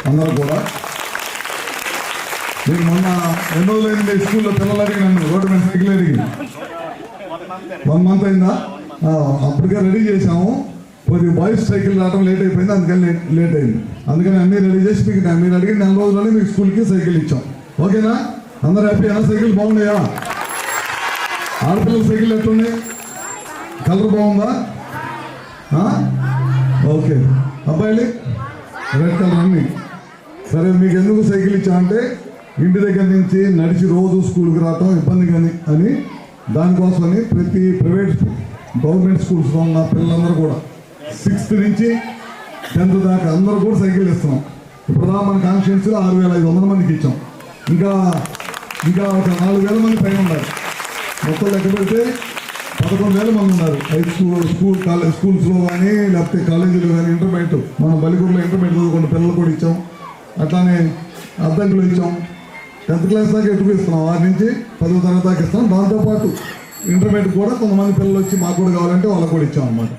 అందరూ కూడా. నేను మొన్న ఎన్నో రోజులైంది స్కూల్లో పిల్లలు అడిగి నన్ను రోడ్డు మీద సైకిల్ అడిగి 1 month అయిందా? అప్పటికే రెడీ చేసాము. కొద్దిగా బాయ్స్ సైకిల్ రావడం లేట్ అయిపోయింది, అందుకని లేట్ అయింది. అందుకని అన్నీ రెడీ చేసి మీకు మీరు అడిగిన 4 రోజుల్లోనే మీకు స్కూల్కి సైకిల్ ఇచ్చాం. ఓకేనా? అందరూ హ్యాపీనా? సైకిల్ బాగున్నాయా? ఆడపిల్లల సైకిల్ ఎట్లున్నాయి? కలర్ బాగుందా? ఓకే. అబ్బాయిలు రెడ్ కలర్ అన్ని. సరే, మీకు ఎందుకు సైకిల్ ఇచ్చామంటే ఇంటి దగ్గర నుంచి నడిచి రోజు స్కూల్కి రావటం ఇబ్బంది కానీ అని దానికోసమని ప్రతి ప్రైవేట్ గవర్నమెంట్ స్కూల్స్లో ఉన్న పిల్లలందరూ కూడా 6th నుంచి 10th దాకా అందరూ కూడా సైకిల్ ఇస్తున్నాం. ఇప్పుడు మన కాన్స్టిట్యున్సీలో 6,500 మందికి ఇచ్చాం. ఇంకా ఒక 4,000 మంది పైన ఉన్నారు. మొత్తం లెక్క పెడితే 11,000 మంది ఉన్నారు. స్కూల్స్లో కానీ లేకపోతే కాలేజీలో కానీ ఇంటర్మీడియట్ మన బలిగూరులో ఇంటర్మీడియట్ చదువుకున్న పిల్లలు కూడా ఇచ్చాం. అట్లానే అద్దంకులు ఇచ్చాం. 10th క్లాస్ దాకా ఎటుకు ఇస్తున్నాం. 6 నుంచి 10వ తరగతి దాకా ఇస్తున్నాం. దాంతోపాటు ఇంటర్మీడియట్ కూడా కొంతమంది పిల్లలు వచ్చి మాకు కూడా కావాలంటే వాళ్ళకు కూడా ఇచ్చాం అన్నమాట.